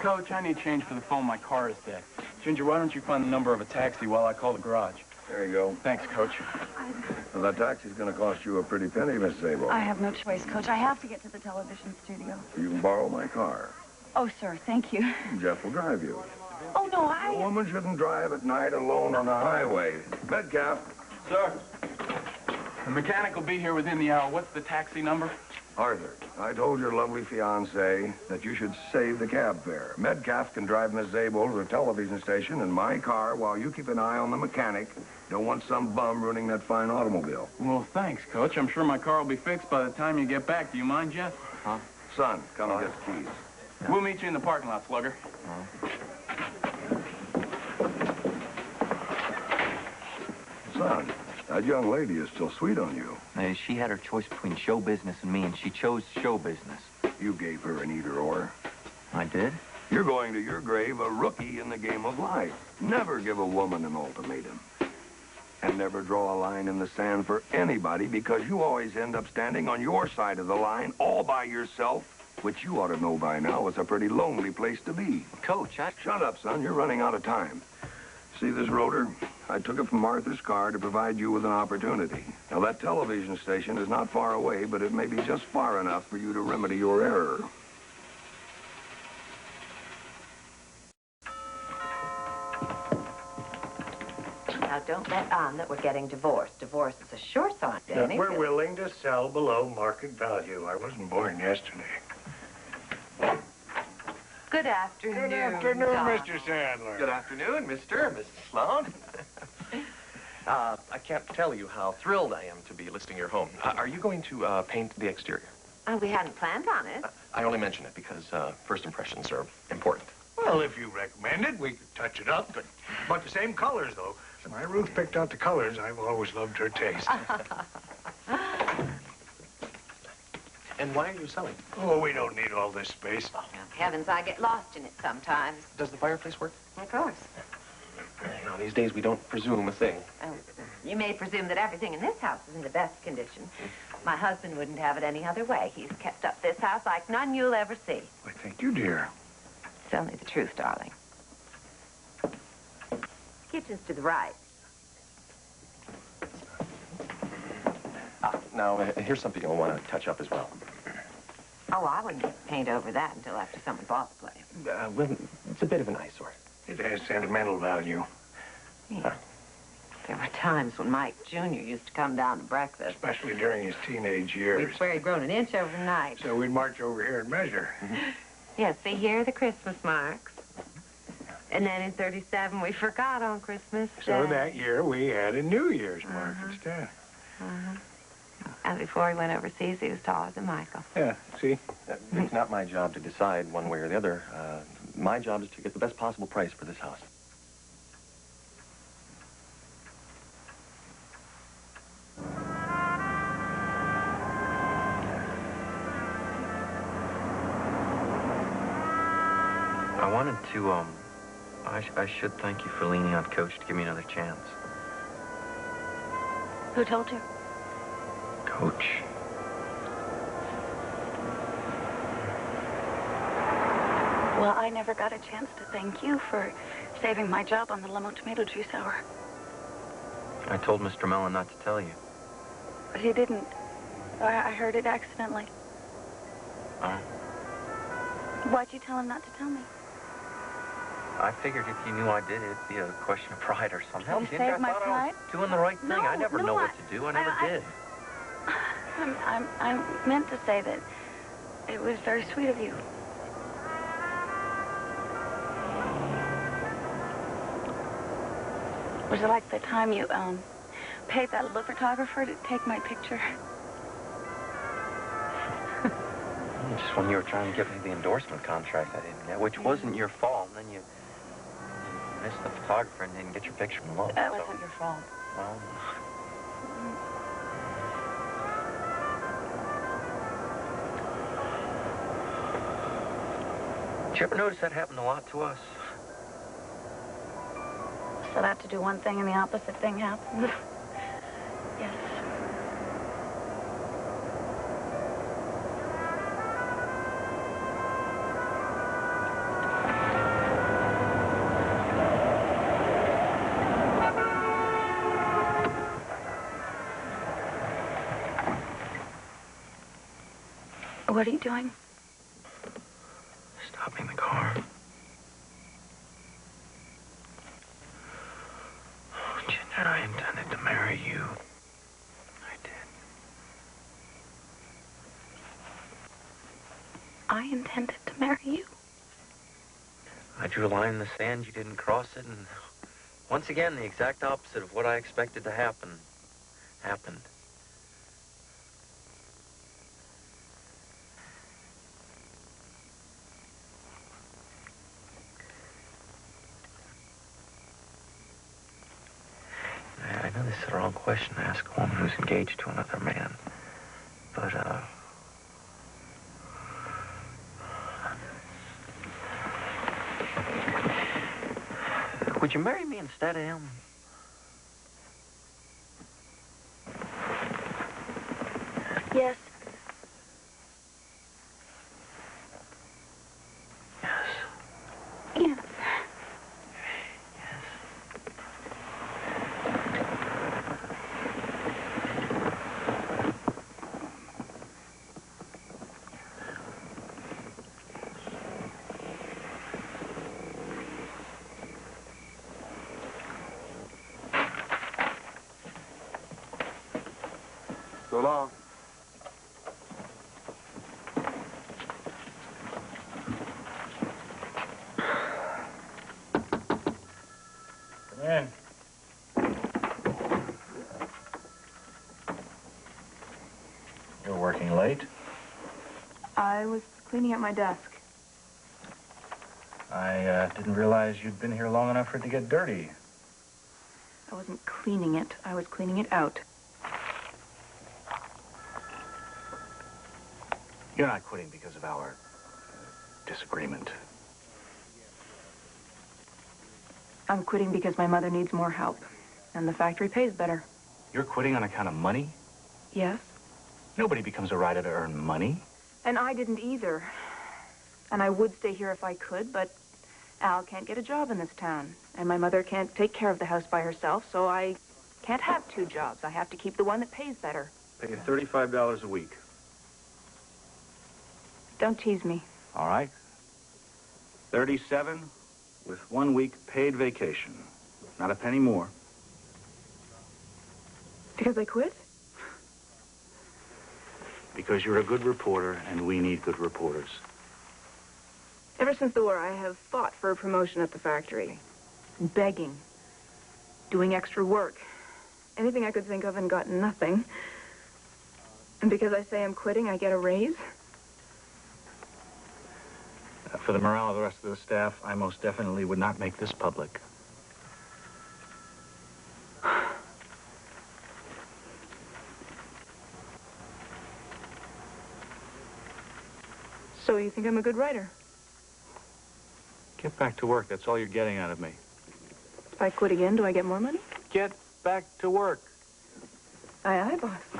Coach, I need change for the phone. My car is dead. Ginger, why don't you find the number of a taxi while I call the garage? There you go. Thanks, Coach. Well, that taxi's going to cost you a pretty penny, Miss Sable. I have no choice, Coach. I have to get to the television studio. You can borrow my car. Oh, sir, thank you. Jeff will drive you. Oh, no, A woman shouldn't drive at night alone on a highway. Metcalf. Sir. The mechanic will be here within the hour. What's the taxi number? Arthur, I told your lovely fiancée that you should save the cab fare. Metcalf can drive Miss Zabel to the television station in my car while you keep an eye on the mechanic. Don't want some bum ruining that fine automobile. Well, thanks, Coach. I'm sure my car will be fixed by the time you get back. Do you mind, Jeff? Huh? Son, come and get the keys. Yeah. We'll meet you in the parking lot, Slugger. Son, that young lady is still sweet on you. She had her choice between show business and me, and she chose show business. You gave her an either-or. I did? You're going to your grave a rookie in the game of life. Never give a woman an ultimatum. And never draw a line in the sand for anybody, because you always end up standing on your side of the line all by yourself, which you ought to know by now is a pretty lonely place to be. Coach, Shut up, son. You're running out of time. See this rotor? I took it from Martha's car to provide you with an opportunity. Now, that television station is not far away, but it may be just far enough for you to remedy your error. Now, don't let on that we're getting divorced. Divorce is a sure sign, Danny. We're willing to sell below market value. I wasn't born yesterday. Good afternoon. Good afternoon, Don. Mr. Sandler. Good afternoon, Mr. and Mrs. Sloan. I can't tell you how thrilled I am to be listing your home. Are you going to paint the exterior? We hadn't planned on it. I only mention it because first impressions are important. Well, if you recommend it, we could touch it up. But the same colors, though. My Ruth picked out the colors. I've always loved her taste. And why are you selling? Oh, we don't need all this space. Oh, heavens, I get lost in it sometimes. Does the fireplace work? Of course. You know, these days we don't presume a thing. Oh, you may presume that everything in this house is in the best condition. My husband wouldn't have it any other way. He's kept up this house like none you'll ever see. Why, thank you, dear. It's only the truth, darling. Kitchen's to the right. Now, here's something you'll want to touch up as well. Oh, I wouldn't paint over that until after someone bought the place. Well, it's a bit of an eyesore. It has sentimental value. Yeah. There were times when Mike Jr. used to come down to breakfast. Especially during his teenage years. We'd swear he'd grown an inch overnight. So we'd march over here and measure. Yeah, see, here are the Christmas marks. And then in 37, we forgot on Christmas Day. So that year, we had a New Year's mark instead. And before he went overseas, he was taller than Michael. Yeah, see? It's not my job to decide one way or the other. My job is to get the best possible price for this house. I wanted to, I should thank you for leaning on Coach to give me another chance. Who told you? Coach. Well, I never got a chance to thank you for saving my job on the lemon tomato juice hour. I told Mr. Mellon not to tell you. But he didn't. I heard it accidentally. Oh. Why'd you tell him not to tell me? I figured if you knew I did, it'd be a question of pride or something. Did you save my pride? Doing the right thing. No, I never no, know what to do. I never did. I meant to say that it was very sweet of you. Was it like the time you, paid that little photographer to take my picture? Just when you were trying to get me the endorsement contract I didn't get, which wasn't your fault, and then you missed the photographer and didn't get your picture from Lowe's. That wasn't your fault. Well, did you ever notice that happened a lot to us? Set out to do one thing and the opposite thing happened. Yes. What are you doing? Stopping the car. Oh, Ginger, I intended to marry you. I did. I intended to marry you. I drew a line in the sand, you didn't cross it, and once again, the exact opposite of what I expected to happen happened. I know this is the wrong question to ask a woman who's engaged to another man, but, would you marry me instead of him? Yes. Yes. Yes. So long. Come in. You're working late? I was cleaning up my desk. I didn't realize you'd been here long enough for it to get dirty. I wasn't cleaning it. I was cleaning it out. You're not quitting because of our disagreement. I'm quitting because my mother needs more help, and the factory pays better. You're quitting on account of money? Yes? Nobody becomes a writer to earn money. And I didn't either. And I would stay here if I could, but Al can't get a job in this town. And my mother can't take care of the house by herself, so I can't have two jobs. I have to keep the one that pays better. Pay you $35 a week. Don't tease me. All right. 37 with 1 week paid vacation. Not a penny more. Because I quit? Because you're a good reporter, and we need good reporters. Ever since the war, I have fought for a promotion at the factory. Begging. Doing extra work. Anything I could think of and got nothing. And because I say I'm quitting, I get a raise? For the morale of the rest of the staff, I most definitely would not make this public. So you think I'm a good writer? Get back to work. That's all you're getting out of me. If I quit again, do I get more money? Get back to work. Aye, aye, boss.